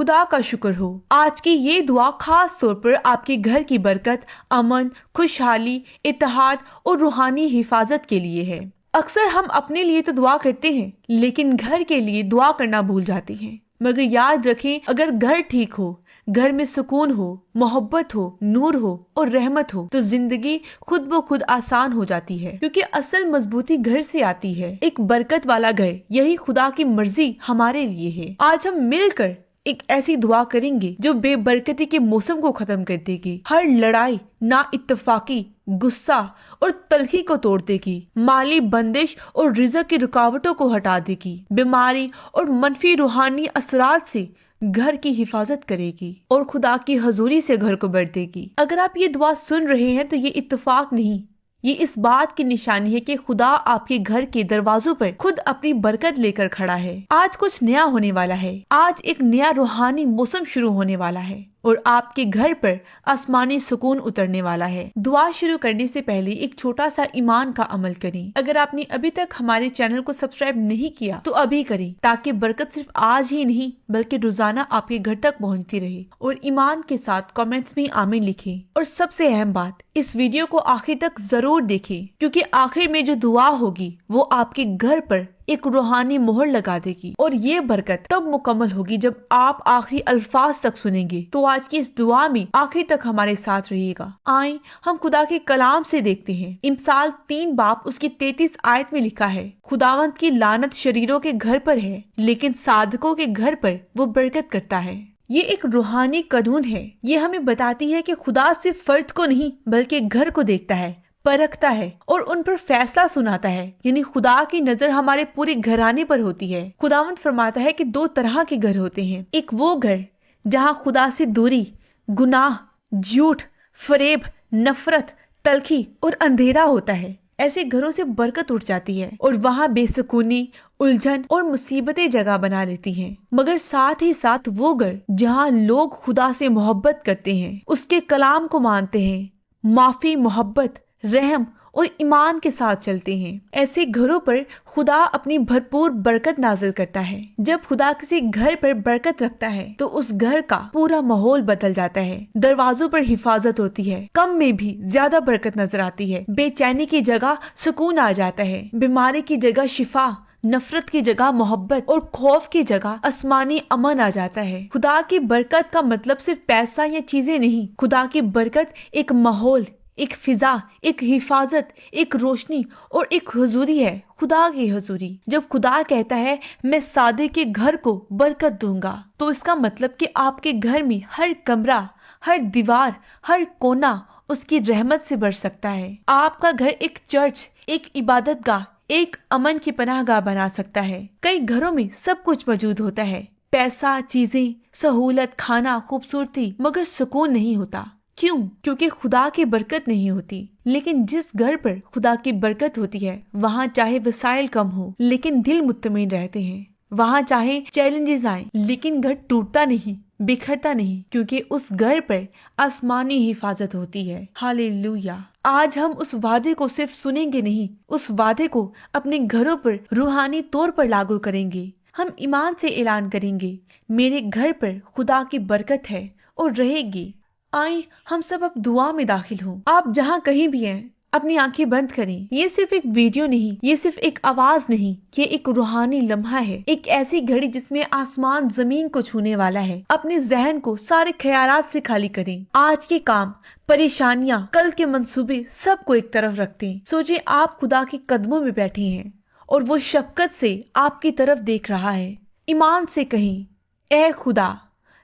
खुदा का शुक्र हो। आज की ये दुआ खास तौर पर आपके घर की बरकत, अमन, खुशहाली, इत्तेहाद और रूहानी हिफाजत के लिए है। अक्सर हम अपने लिए तो दुआ करते हैं, लेकिन घर के लिए दुआ करना भूल जाते हैं। मगर याद रखें, अगर घर ठीक हो, घर में सुकून हो, मोहब्बत हो, नूर हो और रहमत हो, तो जिंदगी खुद ब खुद आसान हो जाती है, क्योंकि असल मजबूती घर से आती है। एक बरकत वाला घर, यही खुदा की मर्जी हमारे लिए है। आज हम मिलकर एक ऐसी दुआ करेंगे जो बेबरकती के मौसम को खत्म कर देगी, हर लड़ाई, ना इत्तफाकी, गुस्सा और तलखी को तोड़ देगी, माली बंदिश और रिज़्क की रुकावटों को हटा देगी, बीमारी और मनफी रूहानी असरात से घर की हिफाजत करेगी और खुदा की हजूरी से घर को भर देगी। अगर आप ये दुआ सुन रहे हैं तो ये इत्तेफाक नहीं, ये इस बात की निशानी है कि खुदा आपके घर के दरवाजों पर खुद अपनी बरकत लेकर खड़ा है। आज कुछ नया होने वाला है। आज एक नया रूहानी मौसम शुरू होने वाला है और आपके घर पर आसमानी सुकून उतरने वाला है। दुआ शुरू करने से पहले एक छोटा सा ईमान का अमल करें। अगर आपने अभी तक हमारे चैनल को सब्सक्राइब नहीं किया तो अभी करें, ताकि बरकत सिर्फ आज ही नहीं बल्कि रोजाना आपके घर तक पहुंचती रहे। और ईमान के साथ कमेंट्स में आमीन लिखें। और सबसे अहम बात, इस वीडियो को आखिर तक जरूर देखें, क्योंकि आखिर में जो दुआ होगी वो आपके घर पर एक रूहानी मोहर लगा देगी। और ये बरकत तब मुकम्मल होगी जब आप आखिरी अल्फाज तक सुनेंगे। तो आज की इस दुआ में आखिर तक हमारे साथ रहिएगा। आए हम खुदा के कलाम से देखते हैं। इमसाल 3 बाब उसकी 33 आयत में लिखा है, खुदावंद की लानत शरीरों के घर पर है, लेकिन साधकों के घर पर वो बरकत करता है। ये एक रूहानी कानून है। ये हमें बताती है कि खुदा सिर्फ फर्द को नहीं बल्कि घर को देखता है, परखता है और उन पर फैसला सुनाता है। यानी खुदा की नजर हमारे पूरे घराने पर होती है। खुदावंद फरमाता है कि 2 तरह के घर होते हैं। एक वो घर जहाँ खुदा से दूरी, गुनाह, झूठ, फरेब, नफरत, तलखी और अंधेरा होता है। ऐसे घरों से बरकत उठ जाती है और वहाँ बेसुकूनी, उलझन और मुसीबतें जगह बना लेती हैं। मगर साथ ही साथ वो घर जहाँ लोग खुदा से मोहब्बत करते हैं, उसके कलाम को मानते हैं, माफी, मोहब्बत, रहम और ईमान के साथ चलते हैं। ऐसे घरों पर खुदा अपनी भरपूर बरकत नाजिल करता है। जब खुदा किसी घर पर बरकत रखता है तो उस घर का पूरा माहौल बदल जाता है। दरवाजों पर हिफाजत होती है, कम में भी ज्यादा बरकत नजर आती है। बेचैनी की जगह सुकून आ जाता है, बीमारी की जगह शिफा, नफरत की जगह मोहब्बत और खौफ की जगह आसमानी अमन आ जाता है। खुदा की बरकत का मतलब सिर्फ पैसा या चीजें नहीं। खुदा की बरकत एक माहौल, एक फिजा, एक हिफाजत, एक रोशनी और एक हुजूरी है, खुदा की हुजूरी। जब खुदा कहता है मैं सादे के घर को बरकत दूंगा, तो इसका मतलब कि आपके घर में हर कमरा, हर दीवार, हर कोना उसकी रहमत से भर सकता है। आपका घर एक चर्च, एक इबादतगाह, एक अमन की पनाहगाह बना सकता है। कई घरों में सब कुछ मौजूद होता है, पैसा, चीजें, सहूलत, खाना, खूबसूरती, मगर सुकून नहीं होता। क्यों? क्योंकि खुदा की बरकत नहीं होती। लेकिन जिस घर पर खुदा की बरकत होती है, वहाँ चाहे वसाइल कम हो लेकिन दिल मुत्तमिन रहते हैं। वहाँ चाहे चैलेंजेस आए लेकिन घर टूटता नहीं, बिखरता नहीं, क्योंकि उस घर पर आसमानी हिफाजत होती है। हालेलुया। आज हम उस वादे को सिर्फ सुनेंगे नहीं, उस वादे को अपने घरों पर रूहानी तौर पर लागू करेंगे। हम ईमान से ऐलान करेंगे, मेरे घर पर खुदा की बरकत है और रहेगी। आए हम सब अब दुआ में दाखिल हों। आप जहाँ कहीं भी हैं, अपनी आंखें बंद करें। ये सिर्फ एक वीडियो नहीं, ये सिर्फ एक आवाज नहीं, ये एक रूहानी लम्हा है। एक ऐसी घड़ी जिसमें आसमान जमीन को छूने वाला है। अपने जहन को सारे ख्यालात से खाली करें। आज के काम, परेशानियां, कल के मंसूबे, सबको एक तरफ रखते हैं। सोचिए आप खुदा के कदमों में बैठे हैं और वो शफकत से आपकी तरफ देख रहा है। ईमान से कहें, ऐ खुदा,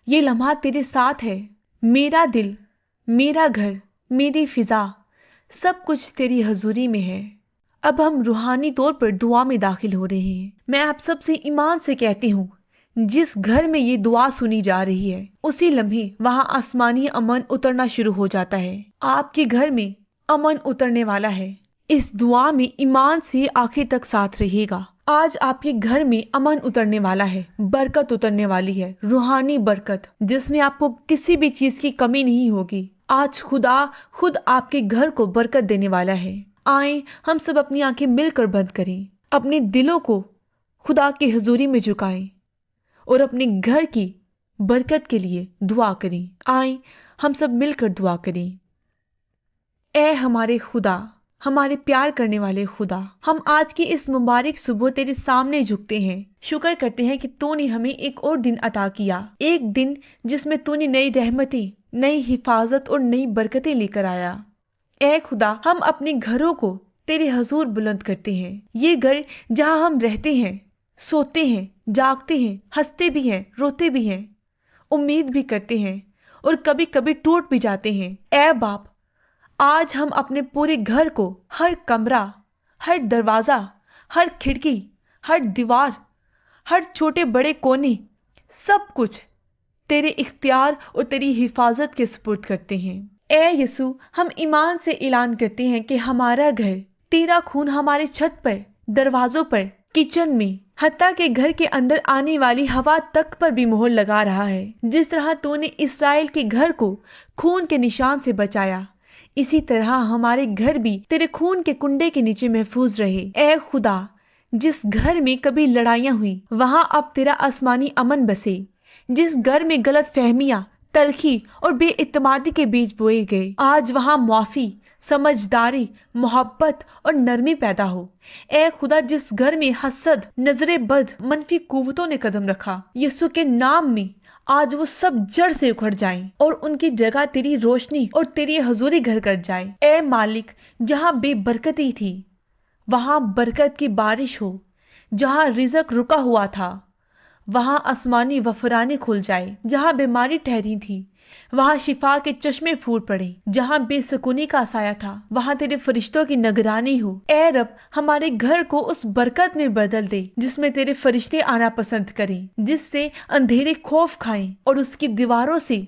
ये लम्हा तेरे साथ है। मेरा दिल, मेरा घर, मेरी फिजा, सब कुछ तेरी हजूरी में है। अब हम रूहानी तौर पर दुआ में दाखिल हो रहे हैं। मैं आप सबसे ईमान से कहती हूँ, जिस घर में ये दुआ सुनी जा रही है, उसी लम्हे वहाँ आसमानी अमन उतरना शुरू हो जाता है। आपके घर में अमन उतरने वाला है। इस दुआ में ईमान से आखिर तक साथ रहिएगा। आज आपके घर में अमन उतरने वाला है, बरकत उतरने वाली है, रूहानी बरकत, जिसमें आपको किसी भी चीज की कमी नहीं होगी। आज खुदा खुद आपके घर को बरकत देने वाला है। आए हम सब अपनी आंखें मिलकर बंद करें, अपने दिलों को खुदा की हुजूरी में झुकाएं और अपने घर की बरकत के लिए दुआ करें। आए हम सब मिलकर दुआ करें। ऐ हमारे खुदा, हमारे प्यार करने वाले खुदा, हम आज की इस मुबारक सुबह तेरे सामने झुकते हैं। शुक्र करते हैं कि तूने हमें एक और दिन अता किया, एक दिन जिसमें तूने नई रहमतें, नई हिफाजत और नई बरकतें लेकर आया। ऐ खुदा, हम अपने घरों को तेरे हजूर बुलंद करते हैं। ये घर जहाँ हम रहते हैं, सोते हैं, जागते हैं, हंसते भी हैं, रोते भी हैं, उम्मीद भी करते हैं और कभी कभी टूट भी जाते हैं। ऐ बाप, आज हम अपने पूरे घर को, हर कमरा, हर दरवाजा, हर खिड़की, हर दीवार, हर छोटे बड़े कोने, सब कुछ तेरे इख्तियार और तेरी हिफाजत के सुपुर्द करते हैं। ऐ यीशु, हम ईमान से ऐलान करते हैं कि हमारा घर, तेरा खून हमारे छत पर, दरवाजों पर, किचन में, हत्ता के घर के अंदर आने वाली हवा तक पर भी मोहर लगा रहा है। जिस तरह तूने इस्राएल के घर को खून के निशान से बचाया, इसी तरह हमारे घर भी तेरे खून के कुंडे के नीचे महफूज रहे। ऐ खुदा, जिस घर में कभी लड़ाइयां हुई, वहां अब तेरा आसमानी अमन बसे। जिस घर में गलत फहमियां, तलखी और बेइत्तेमादी के बीज बोए गए, आज वहां मुआफी, समझदारी, मोहब्बत और नरमी पैदा हो। ऐ खुदा, जिस घर में हसद, नजरे बद, मनफी कुव्वतों ने कदम रखा, यीशु के नाम में आज वो सब जड़ से उखड़ जाएं और उनकी जगह तेरी रोशनी और तेरी हजूरी घर कर जाए। ऐ मालिक, जहाँ बेबरकती थी वहां बरकत की बारिश हो। जहाँ रिज़्क रुका हुआ था वहां आसमानी वफराने खुल जाए। जहाँ बीमारी ठहरी थी वहां शिफा के चश्मे फूट पड़े। जहाँ बेसुकूनी का साया था वहां तेरे फरिश्तों की निगरानी हो। ऐ रब, हमारे घर को उस बरकत में बदल दे जिसमें तेरे फरिश्ते आना पसंद करें, जिससे अंधेरे खौफ खाएं और उसकी दीवारों से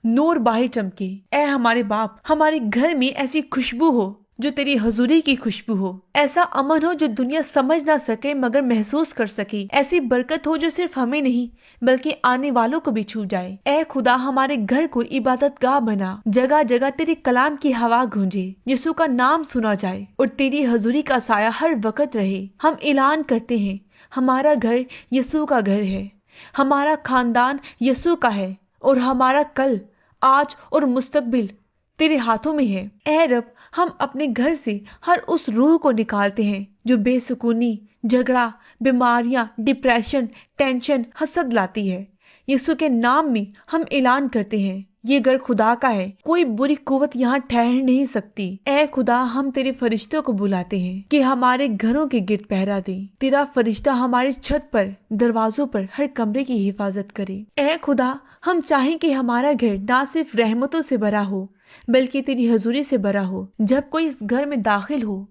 नूर बाहर चमके। ऐ हमारे बाप, हमारे घर में ऐसी खुशबू हो जो तेरी हजूरी की खुशबू हो। ऐसा अमन हो जो दुनिया समझ ना सके मगर महसूस कर सके। ऐसी बरकत हो जो सिर्फ हमें नहीं बल्कि आने वालों को भी छू जाए। ऐ खुदा, हमारे घर को इबादत गाह बना। जगह जगह तेरे कलाम की हवा गूंजे, यीशु का नाम सुना जाए और तेरी हजूरी का साया हर वक्त रहे। हम ऐलान करते हैं, हमारा घर यीशु का घर है, हमारा खानदान यीशु का है और हमारा कल, आज और मुस्तकबिल तेरे हाथों में है। ऐ रब, हम अपने घर से हर उस रूह को निकालते हैं जो बेसुकूनी, झगड़ा, बीमारियां, डिप्रेशन, टेंशन, हसद लाती है। यीशु के नाम में हम ऐलान करते हैं, ये घर खुदा का है, कोई बुरी कुव्वत यहाँ ठहर नहीं सकती। ऐ खुदा, हम तेरे फरिश्तों को बुलाते हैं कि हमारे घरों के गिर्द पहरा दे। तेरा फरिश्ता हमारी छत पर, दरवाजों पर, हर कमरे की हिफाजत करे। ऐ खुदा, हम चाहें कि हमारा घर ना सिर्फ रहमतों से भरा हो बल्कि तेरी हजूरी से भरा हो। जब कोई इस घर में दाखिल हो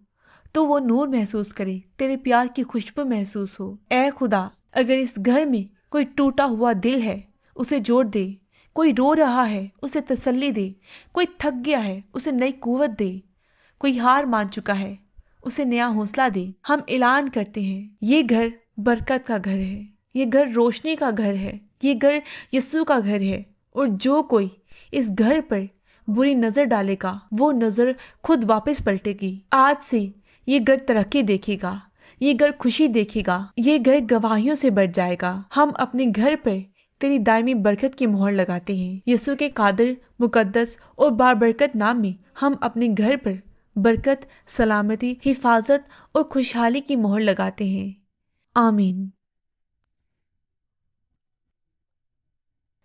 तो वो नूर महसूस करे, तेरे प्यार की खुशबू महसूस हो। ऐ खुदा, अगर इस घर में कोई टूटा हुआ दिल है उसे जोड़ दे, कोई रो रहा है उसे तसल्ली दे, कोई थक गया है उसे नई कुव्वत दे, कोई हार मान चुका है उसे नया हौसला दे। हम ऐलान करते हैं, ये घर बरकत का घर है, ये घर रोशनी का घर है, ये घर यीशु का घर है। और जो कोई इस घर पर बुरी नजर डालेगा वो नजर खुद वापस पलटेगी। आज से ये घर तरक्की देखेगा, ये घर खुशी देखेगा, ये घर गवाहियों से बढ़ जाएगा। हम अपने घर पर तेरी दायमी बरकत की मोहर लगाते हैं। यीशु के कादिर, मुकद्दस और बाबरकत नाम में हम अपने घर पर बरकत, सलामती, हिफाजत और खुशहाली की मोहर लगाते हैं। आमीन।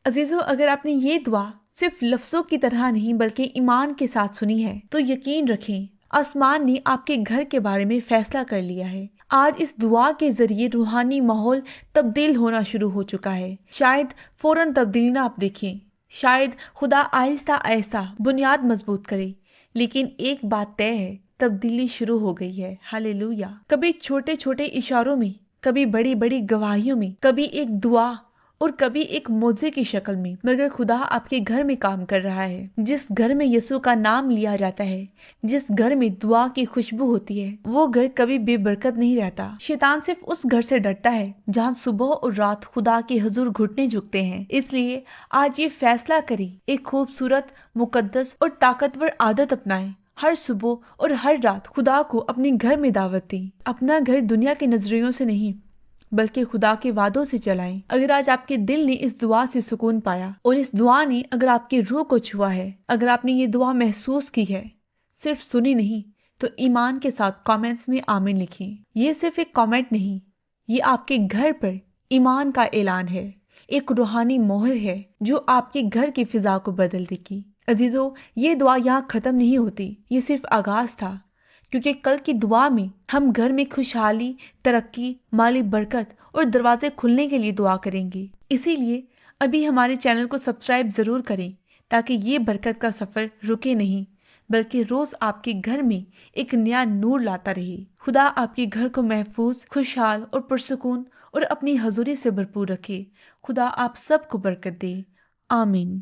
अजीजों, अगर आपने ये दुआ सिर्फ लफ्जों की तरह नहीं बल्कि ईमान के साथ सुनी है तो यकीन रखें, आसमान ने आपके घर के बारे में फैसला कर लिया है। आज इस दुआ के जरिए रूहानी माहौल तब्दील होना शुरू हो चुका है। शायद फौरन तब्दीली ना आप देखें, शायद खुदा आहिस्ता आहिस्ता बुनियाद मजबूत करे, लेकिन एक बात तय है, तब्दीली शुरू हो गई है। हालेलुया। कभी छोटे छोटे इशारों में, कभी बड़ी बड़ी गवाहियों में, कभी एक दुआ और कभी एक मौजे की शक्ल में, मगर खुदा आपके घर में काम कर रहा है। जिस घर में यीशु का नाम लिया जाता है, जिस घर में दुआ की खुशबू होती है, वो घर कभी बेबरकत नहीं रहता। शैतान सिर्फ उस घर से डरता है जहाँ सुबह और रात खुदा के हुजूर घुटने झुकते हैं। इसलिए आज ये फैसला करें, एक खूबसूरत, मुकद्दस और ताकतवर आदत अपनाएं। हर सुबह और हर रात खुदा को अपने घर में दावत दें। अपना घर दुनिया के नजरियों से नहीं بلکہ خدا کے وعدوں سے چلائیں۔ اگر آج آپ کے دل نے اس دعا سے سکون پایا اور اس دعا نے اگر آپ کی روح کو چھوا ہے، اگر آپ نے یہ دعا محسوس کی ہے، صرف سنی نہیں، تو ایمان کے ساتھ کامنٹس میں آمین لکھیں۔ یہ صرف ایک کامنٹ نہیں، یہ آپ کے گھر پر ایمان کا اعلان ہے، ایک روحانی مہر ہے جو آپ کے گھر کی فضا کو بدل دے گی۔ عزیزو، یہ دعا یہاں ختم نہیں ہوتی، یہ صرف آغاز تھا، کیونکہ کل کی دعا میں ہم گھر میں خوشحالی، ترقی، مالی برکت اور دروازے کھلنے کے لیے دعا کریں گے۔ اسی لیے ابھی ہمارے چینل کو سبسکرائب ضرور کریں تاکہ یہ برکت کا سفر رکے نہیں، بلکہ روز آپ کے گھر میں ایک نیا نور لاتا رہے۔ خدا آپ کے گھر کو محفوظ، خوشحال اور پرسکون اور اپنی حضوری سے بھرپور رکھے۔ خدا آپ سب کو برکت دے۔ آمین۔